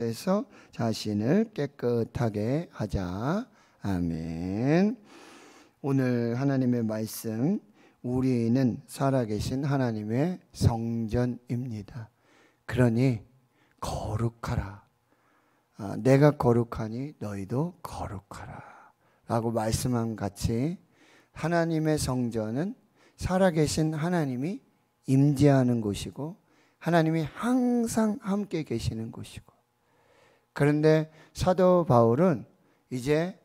해서 자신을 깨끗하게 하자. 아멘. 오늘 하나님의 말씀, 우리는 살아계신 하나님의 성전입니다. 그러니 거룩하라. 내가 거룩하니 너희도 거룩하라 라고 말씀한 같이, 하나님의 성전은 살아계신 하나님이 임재하는 곳이고 하나님이 항상 함께 계시는 곳이고, 그런데 사도 바울은 이제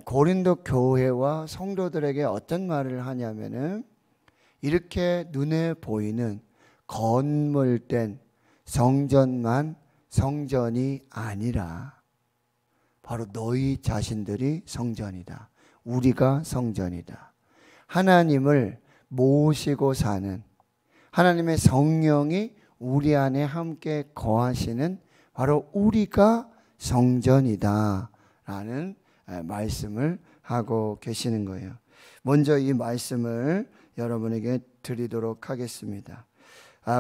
고린도 교회와 성도들에게 어떤 말을 하냐면은, 이렇게 눈에 보이는 건물된 성전만 성전이 아니라 바로 너희 자신들이 성전이다. 우리가 성전이다. 하나님을 모시고 사는 하나님의 성령이 우리 안에 함께 거하시는 바로 우리가 성전이다 라는 말씀을 하고 계시는 거예요. 먼저 이 말씀을 여러분에게 드리도록 하겠습니다.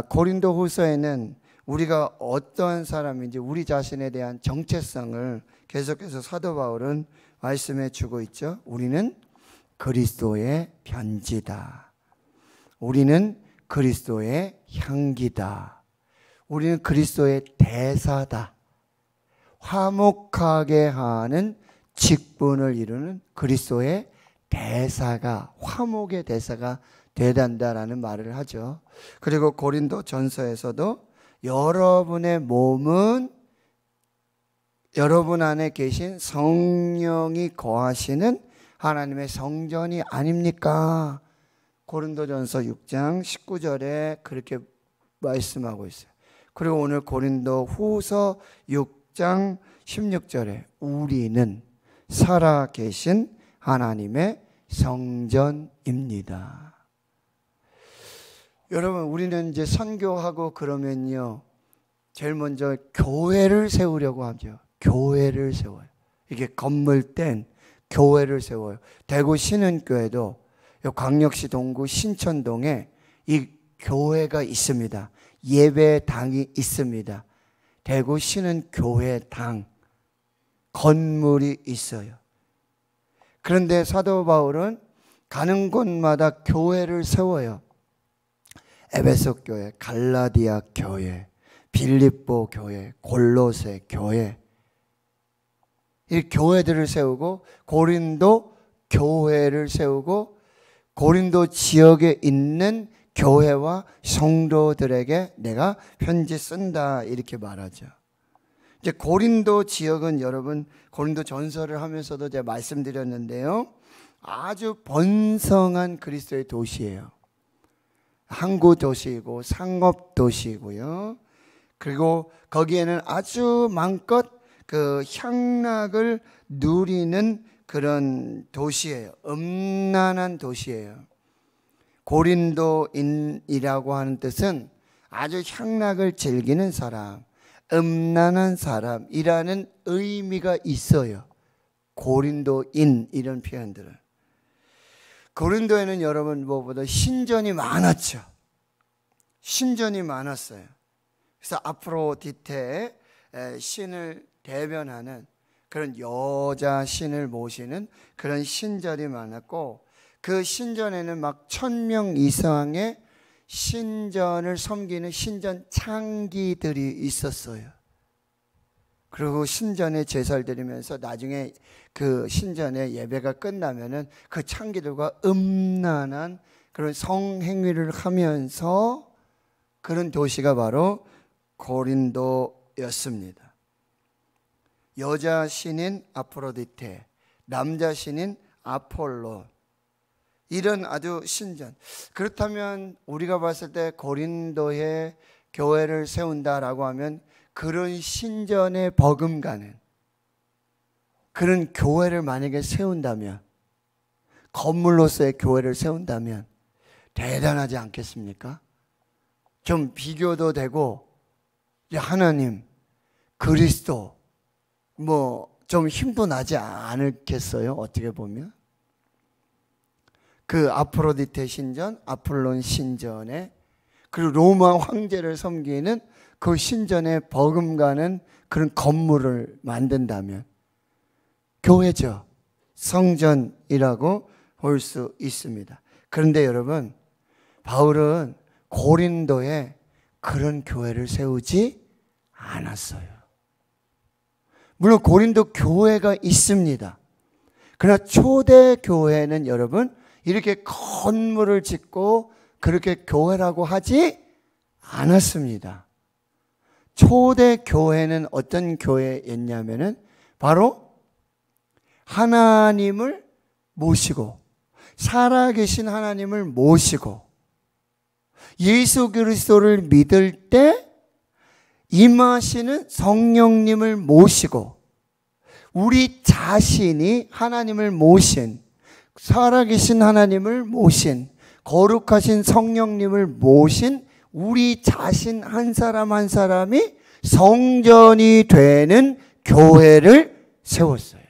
고린도 후서에는 우리가 어떠한 사람인지 우리 자신에 대한 정체성을 계속해서 사도 바울은 말씀해 주고 있죠. 우리는 그리스도의 편지다. 우리는 그리스도의 향기다. 우리는 그리스도의 대사다. 화목하게 하는 직분을 이루는 그리스도의 대사가, 화목의 대사가 되단다라는 말을 하죠. 그리고 고린도 전서에서도 여러분의 몸은 여러분 안에 계신 성령이 거하시는 하나님의 성전이 아닙니까? 고린도전서 6장 19절에 그렇게 말씀하고 있어요. 그리고 오늘 고린도 후서 6장 16절에 우리는 살아계신 하나님의 성전입니다. 여러분, 우리는 이제 선교하고 그러면요, 제일 먼저 교회를 세우려고 하죠. 교회를 세워요. 이게 건물된 교회를 세워요. 대구 신은교회도 광역시 동구 신천동에 이 교회가 있습니다. 예배당이 있습니다. 대구 신은교회당 건물이 있어요. 그런데 사도 바울은 가는 곳마다 교회를 세워요. 에베소 교회, 갈라디아 교회, 빌립보 교회, 골로새 교회, 이 교회들을 세우고 고린도 교회를 세우고 고린도 지역에 있는 교회와 성도들에게 내가 편지 쓴다 이렇게 말하죠. 이제 고린도 지역은 여러분 고린도 전서를 하면서도 제가 말씀드렸는데요, 아주 번성한 그리스도의 도시예요. 항구 도시이고 상업 도시이고요. 그리고 거기에는 아주 마음껏 그 향락을 누리는 그런 도시예요. 음란한 도시예요. 고린도인이라고 하는 뜻은 아주 향락을 즐기는 사람, 음란한 사람이라는 의미가 있어요. 고린도인 이런 표현들은. 고린도에는 여러분 무엇보다 신전이 많았죠. 신전이 많았어요. 그래서 아프로디테 신을 대변하는 그런 여자 신을 모시는 그런 신전이 많았고, 그 신전에는 막 1000명 이상의 신전을 섬기는 신전 창기들이 있었어요. 그리고 신전에 제사를 드리면서 나중에 그 신전의 예배가 끝나면은 그 창기들과 음란한 그런 성행위를 하면서 그런 도시가 바로 고린도였습니다. 여자 신인 아프로디테, 남자 신인 아폴로, 이런 아주 신전. 그렇다면 우리가 봤을 때 고린도에 교회를 세운다라고 하면 그런 신전에 버금가는 그런 교회를 만약에 세운다면, 건물로서의 교회를 세운다면 대단하지 않겠습니까? 좀 비교도 되고, 하나님, 그리스도 좀 힘도 나지 않겠어요? 어떻게 보면 그 아프로디테 신전, 아폴론 신전에, 그리고 로마 황제를 섬기는 그 신전에 버금가는 그런 건물을 만든다면 교회죠. 성전이라고 볼 수 있습니다. 그런데 여러분, 바울은 고린도에 그런 교회를 세우지 않았어요. 물론 고린도 교회가 있습니다. 그러나 초대 교회는 여러분 이렇게 건물을 짓고 그렇게 교회라고 하지 않았습니다. 초대 교회는 어떤 교회였냐면은 바로 하나님을 모시고 살아계신 하나님을 모시고 예수 그리스도를 믿을 때 임하시는 성령님을 모시고 우리 자신이 하나님을 모신 살아계신 하나님을 모신 거룩하신 성령님을 모신 우리 자신 한 사람 한 사람이 성전이 되는 교회를 세웠어요.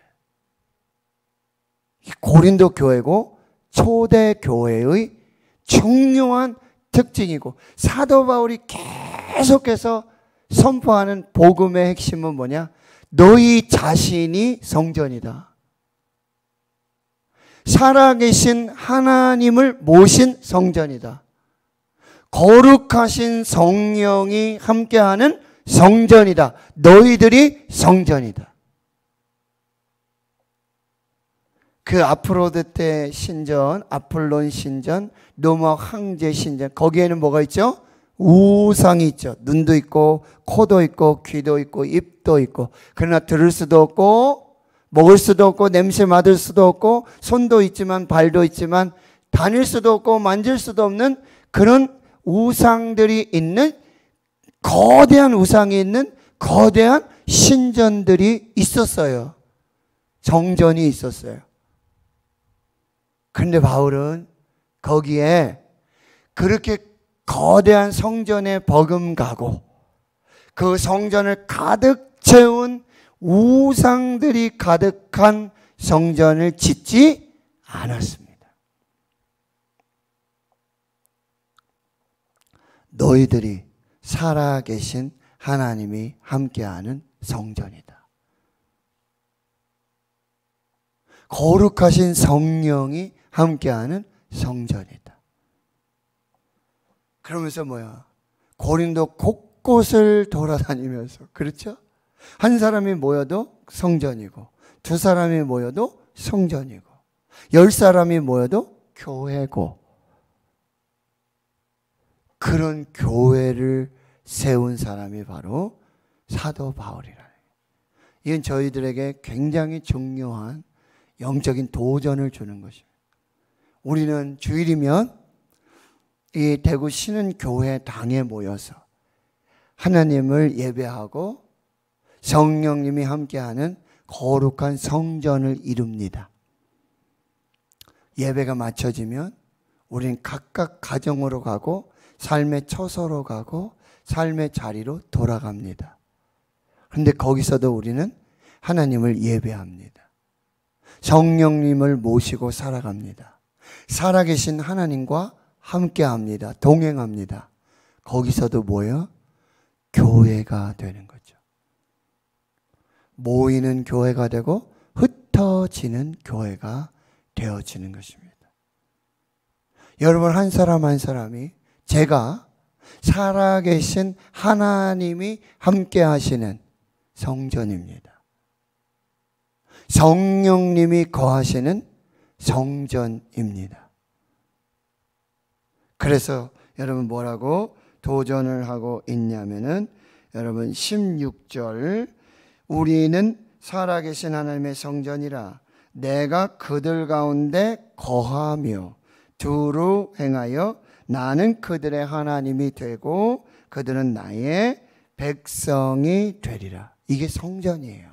고린도 교회고 초대 교회의 중요한 특징이고 사도 바울이 계속해서 선포하는 복음의 핵심은 뭐냐? 너희 자신이 성전이다. 살아계신 하나님을 모신 성전이다. 거룩하신 성령이 함께하는 성전이다. 너희들이 성전이다. 그 아프로디테 신전, 아폴론 신전, 노마 황제 신전, 거기에는 뭐가 있죠? 우상이 있죠. 눈도 있고 코도 있고 귀도 있고 입도 있고, 그러나 들을 수도 없고 먹을 수도 없고 냄새 맡을 수도 없고 손도 있지만 발도 있지만 다닐 수도 없고 만질 수도 없는 그런 우상들이 있는, 거대한 우상이 있는 거대한 신전들이 있었어요. 정전이 있었어요. 그런데 바울은 거기에 그렇게 거대한 성전에 버금가고 그 성전을 가득 채운 우상들이 가득한 성전을 짓지 않았습니다. 너희들이 살아계신 하나님이 함께하는 성전이다. 거룩하신 성령이 함께하는 성전이다. 그러면서 뭐야? 고린도 곳곳을 돌아다니면서, 그렇죠? 한 사람이 모여도 성전이고, 두 사람이 모여도 성전이고, 10사람이 모여도 교회고, 그런 교회를 세운 사람이 바로 사도 바울이라. 이건 저희들에게 굉장히 중요한 영적인 도전을 주는 것입니다. 우리는 주일이면 이 대구 신은교회 당에 모여서 하나님을 예배하고 성령님이 함께하는 거룩한 성전을 이룹니다. 예배가 마쳐지면 우리는 각각 가정으로 가고 삶의 처소로 가고 삶의 자리로 돌아갑니다. 그런데 거기서도 우리는 하나님을 예배합니다. 성령님을 모시고 살아갑니다. 살아계신 하나님과 함께합니다. 동행합니다. 거기서도 뭐예요? 교회가 되는 거죠. 모이는 교회가 되고 흩어지는 교회가 되어지는 것입니다. 여러분 한 사람 한 사람이 제가 살아계신 하나님이 함께 하시는 성전입니다. 성령님이 거하시는 성전입니다. 그래서 여러분 뭐라고 도전을 하고 있냐면은 여러분 16절, 우리는 살아계신 하나님의 성전이라 내가 그들 가운데 거하며 두루 행하여 나는 그들의 하나님이 되고 그들은 나의 백성이 되리라. 이게 성전이에요.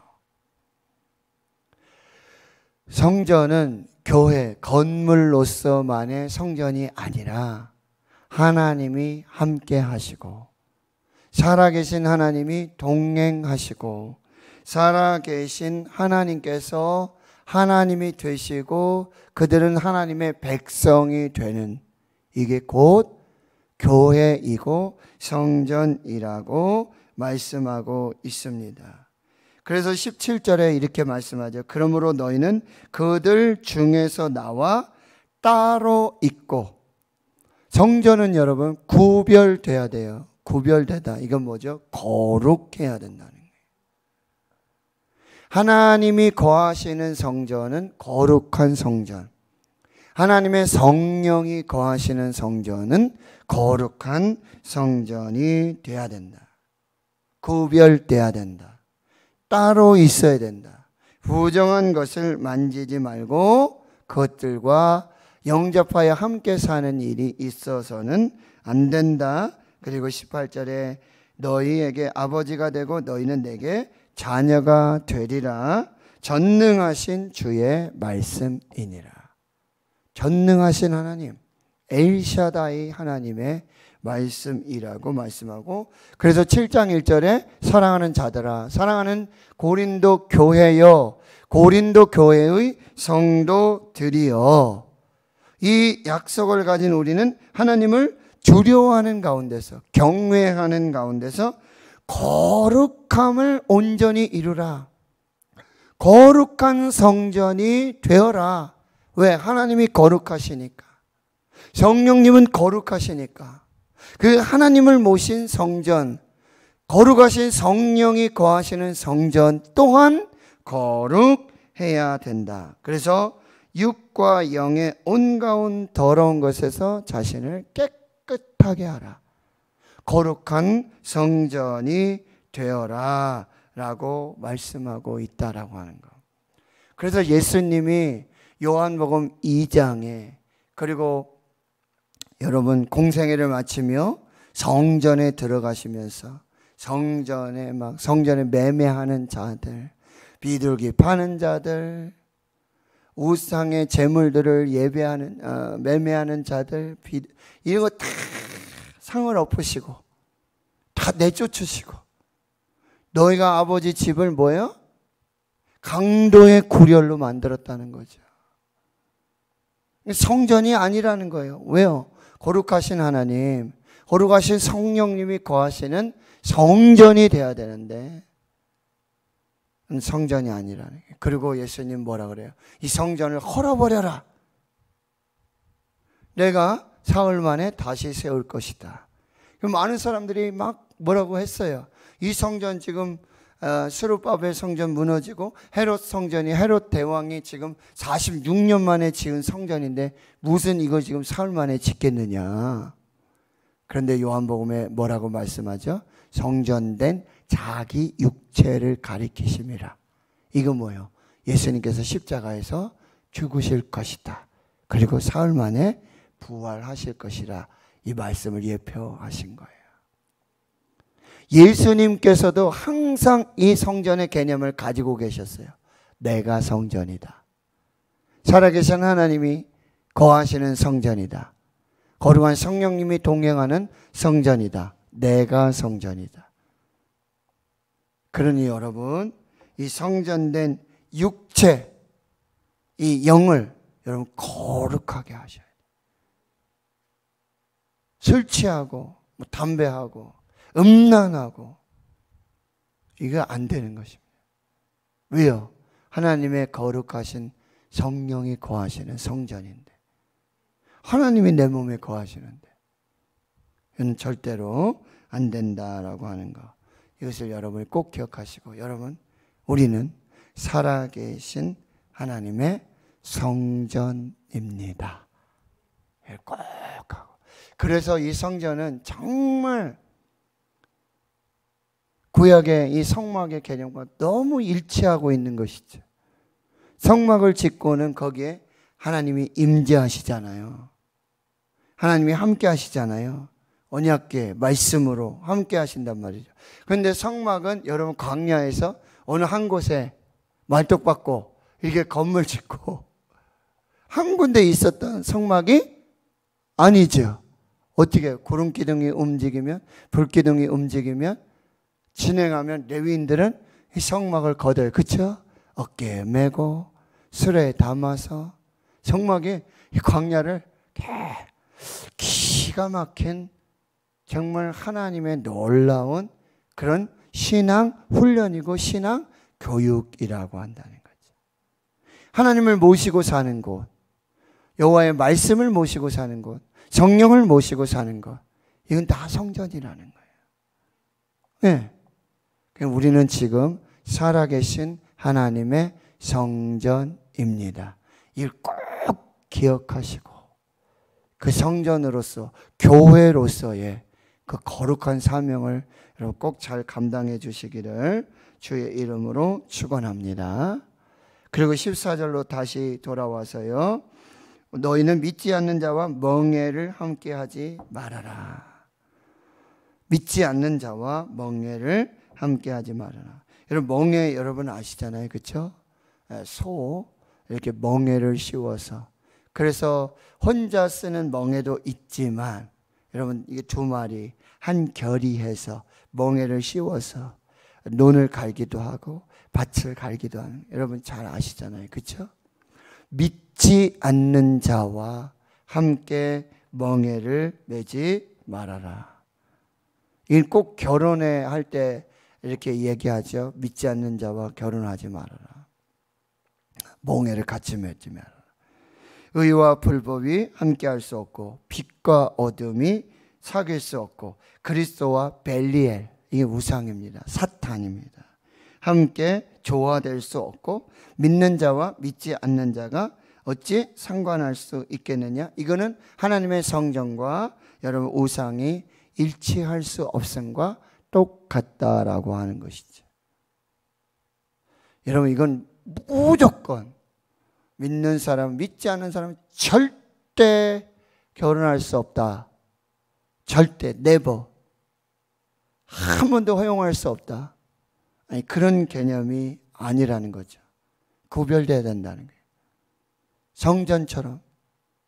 성전은 교회, 건물로서만의 성전이 아니라 하나님이 함께 하시고 살아계신 하나님이 동행하시고 살아계신 하나님께서 하나님이 되시고 그들은 하나님의 백성이 되는, 이게 곧 교회이고 성전이라고 말씀하고 있습니다. 그래서 17절에 이렇게 말씀하죠. 그러므로 너희는 그들 중에서 나와 따로 있고, 성전은 여러분 구별돼야 돼요. 구별되다. 이건 뭐죠? 거룩해야 된다는 거예요. 하나님이 거하시는 성전은 거룩한 성전, 하나님의 성령이 거하시는 성전은 거룩한 성전이 돼야 된다. 구별돼야 된다. 따로 있어야 된다. 부정한 것을 만지지 말고 그것들과 영접하여 함께 사는 일이 있어서는 안 된다. 그리고 18절에 너희에게 아버지가 되고 너희는 내게 자녀가 되리라. 전능하신 주의 말씀이니라. 전능하신 하나님, 엘샤다이 하나님의 말씀이라고 말씀하고, 그래서 7장 1절에 사랑하는 자들아, 사랑하는 고린도 교회여, 고린도 교회의 성도들이여, 이 약속을 가진 우리는 하나님을 두려워하는 가운데서, 경외하는 가운데서 거룩함을 온전히 이루라. 거룩한 성전이 되어라. 왜? 하나님이 거룩하시니까. 성령님은 거룩하시니까. 그 하나님을 모신 성전, 거룩하신 성령이 거하시는 성전 또한 거룩해야 된다. 그래서 육과 영의 온가운 더러운 것에서 자신을 깨끗하게 하라. 거룩한 성전이 되어라 라고 말씀하고 있다라고 하는 거. 그래서 예수님이 요한복음 2장에, 그리고 여러분 공생애를 마치며 성전에 들어가시면서 성전에 매매하는 자들, 비둘기 파는 자들, 우상의 재물들을 매매하는 자들, 이런 거 다 상을 엎으시고 다 내쫓으시고, 너희가 아버지 집을 뭐예요? 강도의 구렬로 만들었다는 거죠. 성전이 아니라는 거예요. 왜요? 거룩하신 하나님, 거룩하신 성령님이 거하시는 성전이 돼야 되는데 성전이 아니라는 거예요. 그리고 예수님 뭐라 그래요? 이 성전을 헐어버려라. 내가 사흘 만에 다시 세울 것이다. 많은 사람들이 막 뭐라고 했어요. 이 성전 지금 스룹바벨 성전 무너지고 헤롯 대왕이 지금 46년 만에 지은 성전인데 무슨 이거 지금 사흘 만에 짓겠느냐. 그런데 요한복음에 뭐라고 말씀하죠? 성전된 자기 육체를 가리키심이라. 이거 뭐예요? 예수님께서 십자가에서 죽으실 것이다. 그리고 사흘 만에 부활하실 것이라. 이 말씀을 예표하신 거예요. 예수님께서도 항상 이 성전의 개념을 가지고 계셨어요. 내가 성전이다. 살아계신 하나님이 거하시는 성전이다. 거룩한 성령님이 동행하는 성전이다. 내가 성전이다. 그러니 여러분, 이 성전된 육체, 이 영을 여러분 거룩하게 하셔야 돼요. 술 취하고 담배하고 음란하고 이거 안 되는 것입니다. 왜요? 하나님의 거룩하신 성령이 거하시는 성전인데, 하나님이 내 몸에 거하시는데 이건 절대로 안 된다라고 하는 거, 이것을 여러분이 꼭 기억하시고, 여러분, 우리는 살아계신 하나님의 성전입니다. 꼭 하고. 그래서 이 성전은 정말 구약의 이 성막의 개념과 너무 일치하고 있는 것이죠. 성막을 짓고는 거기에 하나님이 임재하시잖아요. 하나님이 함께 하시잖아요. 언약궤 말씀으로 함께 하신단 말이죠. 그런데 성막은 여러분 광야에서 어느 한 곳에 말뚝박고 이렇게 건물 짓고 한 군데 있었던 성막이 아니죠. 어떻게 구름기둥이 움직이면, 불기둥이 움직이면, 진행하면 레위인들은 이 성막을 걷어요. 그렇죠? 어깨에 메고 수레에 담아서 성막에 이 광야를 기가 막힌 정말 하나님의 놀라운 그런 신앙 훈련이고 신앙 교육이라고 한다는 거죠. 하나님을 모시고 사는 곳, 여호와의 말씀을 모시고 사는 곳, 성령을 모시고 사는 것, 이건 다 성전이라는 거예요. 네. 우리는 지금 살아계신 하나님의 성전입니다. 이걸 꼭 기억하시고 그 성전으로서 교회로서의 그 거룩한 사명을 여러분 꼭 잘 감당해 주시기를 주의 이름으로 축원합니다. 그리고 14절로 다시 돌아와서요. 너희는 믿지 않는 자와 멍에를 함께하지 말아라. 믿지 않는 자와 멍에를 함께하지 말아라. 여러분 멍에 여러분 아시잖아요, 그렇죠? 소 이렇게 멍에를 씌워서 그래서 혼자 쓰는 멍에도 있지만 여러분 이게 두 마리 한 결의해서 멍에를 씌워서 논을 갈기도 하고 밭을 갈기도 하는 여러분 잘 아시잖아요, 그렇죠? 믿지 않는 자와 함께 멍에를 매지 말아라. 이건 꼭 결혼에 할 때 이렇게 얘기하죠. 믿지 않는 자와 결혼하지 말아라. 멍에를 같이 맺지 말아라. 의와 불법이 함께할 수 없고 빛과 어둠이 사귈 수 없고 그리스도와 벨리엘, 이게 우상입니다. 사탄입니다. 함께 조화될 수 없고 믿는 자와 믿지 않는 자가 어찌 상관할 수 있겠느냐. 이거는 하나님의 성전과 여러분 우상이 일치할 수 없음과 똑같다라고 하는 것이죠. 여러분 이건 무조건 믿는 사람, 믿지 않는 사람은 절대 결혼할 수 없다. 절대, never. 한 번도 허용할 수 없다. 아니, 그런 개념이 아니라는 거죠. 구별돼야 된다는 거예요. 성전처럼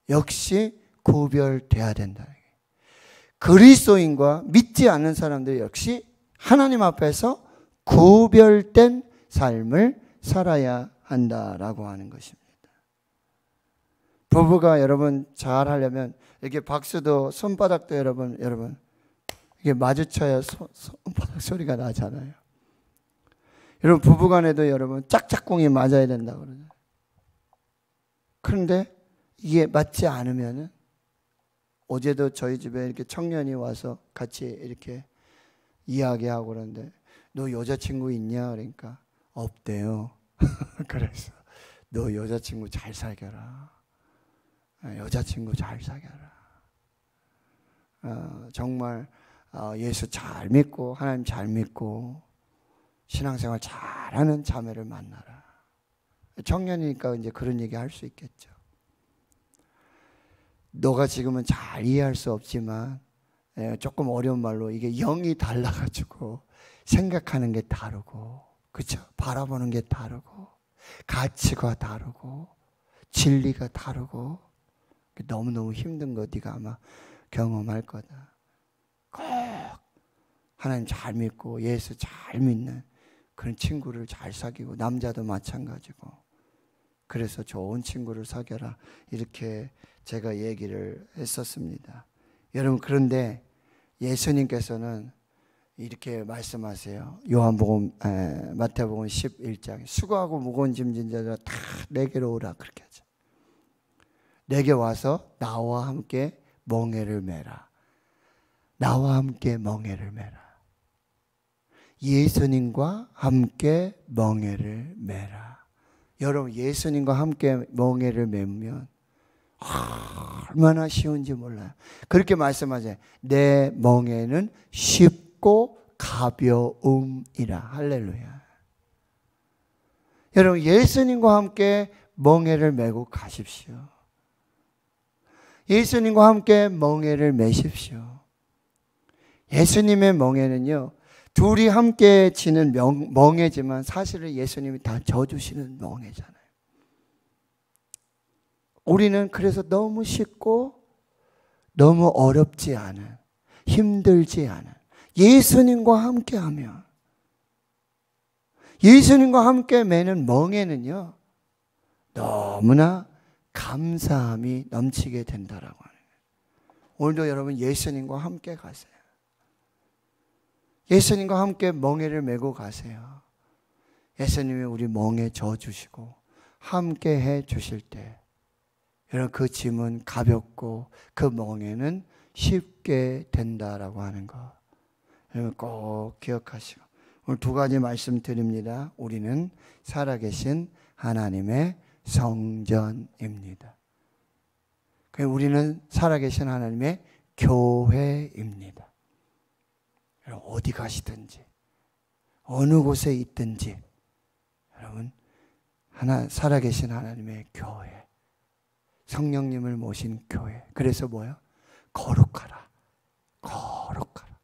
역시 구별돼야 된다는 거예요. 그리스도인과 믿지 않는 사람들 역시 하나님 앞에서 구별된 삶을 살아야 한다라고 하는 것입니다. 부부가 여러분 잘 하려면 이렇게 박수도 손바닥도 여러분 이게 마주쳐야 손바닥 소리가 나잖아요. 여러분 부부간에도 여러분 짝짝꿍이 맞아야 된다고 그러죠. 그런데 이게 맞지 않으면은 어제도 저희 집에 이렇게 청년이 와서 같이 이렇게 이야기하고 그러는데 너 여자친구 있냐? 그러니까 없대요. 그래서 너 여자친구 잘 사귀어라. 여자친구 잘 사귀어라. 정말 예수 잘 믿고 하나님 잘 믿고 신앙생활 잘하는 자매를 만나라. 청년이니까 이제 그런 얘기 할 수 있겠죠. 너가 지금은 잘 이해할 수 없지만 조금 어려운 말로 이게 영이 달라가지고 생각하는 게 다르고 그렇죠? 바라보는 게 다르고 가치가 다르고 진리가 다르고 너무너무 힘든 거 네가 아마 경험할 거다. 꼭 하나님 잘 믿고 예수 잘 믿는 그런 친구를 잘 사귀고 남자도 마찬가지고 그래서 좋은 친구를 사귀어라 이렇게 제가 얘기를 했었습니다. 여러분 그런데 예수님께서는 이렇게 말씀하세요. 요한복음 마태복음 11장 수고하고 무거운 짐진 자들 다 내게로 오라 그렇게 하죠. 내게 와서 나와 함께 멍에를 매라. 나와 함께 멍에를 매라. 예수님과 함께 멍에를 매라. 여러분 예수님과 함께 멍에를 매면 얼마나 쉬운지 몰라요. 그렇게 말씀하세요. 내 멍에는 쉽고 가벼움이라. 할렐루야. 여러분 예수님과 함께 멍에를 메고 가십시오. 예수님과 함께 멍에를 매십시오. 예수님의 멍에는요 둘이 함께 지는 멍에지만 사실은 예수님이 다 져주시는 멍에잖아요. 우리는 그래서 너무 쉽고 너무 어렵지 않은 힘들지 않은 예수님과 함께하면 예수님과 함께 매는 멍에는요 너무나 감사함이 넘치게 된다라고 하는 거예요. 오늘도 여러분 예수님과 함께 가세요. 예수님과 함께 멍에를 메고 가세요. 예수님이 우리 멍에 져주시고 함께 해 주실 때 여러분 그 짐은 가볍고 그 멍에는 쉽게 된다라고 하는 거 여러분 꼭 기억하시고 오늘 두 가지 말씀드립니다. 우리는 살아계신 하나님의 성전입니다. 우리는 살아계신 하나님의 교회입니다. 여러분 어디 가시든지 어느 곳에 있든지 여러분 살아계신 하나님의 교회, 성령님을 모신 교회. 그래서 뭐요? 거룩하라. 거룩하라.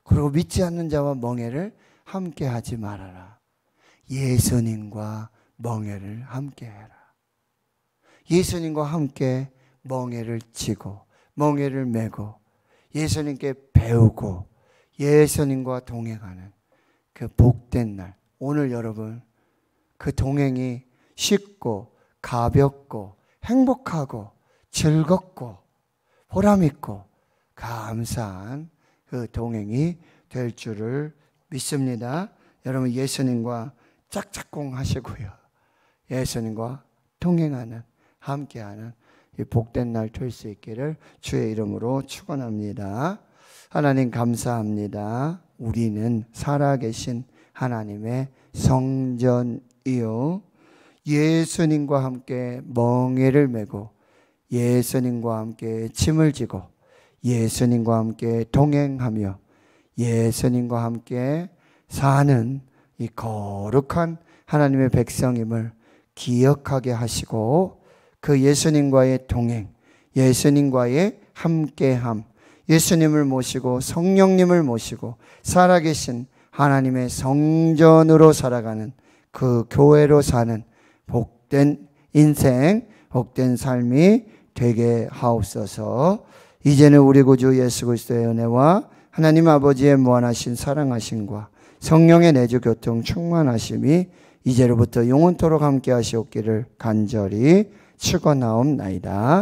그리고 믿지 않는 자와 멍에를 함께 하지 말아라. 예수님과 멍에를 함께 해라. 예수님과 함께 멍에를 지고 멍에를 메고 예수님께 배우고 예수님과 동행하는 그 복된 날. 오늘 여러분 그 동행이 쉽고 가볍고 행복하고 즐겁고 보람있고 감사한 그 동행이 될 줄을 믿습니다. 여러분 예수님과 짝짝꿍 하시고요. 예수님과 동행하는 함께하는 이 복된 날 될 수 있기를 주의 이름으로 축원합니다. 하나님 감사합니다. 우리는 살아계신 하나님의 성전이요 예수님과 함께 멍에를 메고 예수님과 함께 짐을 지고 예수님과 함께 동행하며 예수님과 함께 사는 이 거룩한 하나님의 백성임을 기억하게 하시고 그 예수님과의 동행, 예수님과의 함께함, 예수님을 모시고 성령님을 모시고 살아계신 하나님의 성전으로 살아가는 그 교회로 사는 복된 인생, 복된 삶이 되게 하옵소서. 이제는 우리 구주 예수 그리스도의 은혜와 하나님 아버지의 무한하신 사랑하심과 성령의 내주 교통 충만하심이 이제로부터 영원토록 함께 하시옵기를 간절히 축원하옵나이다.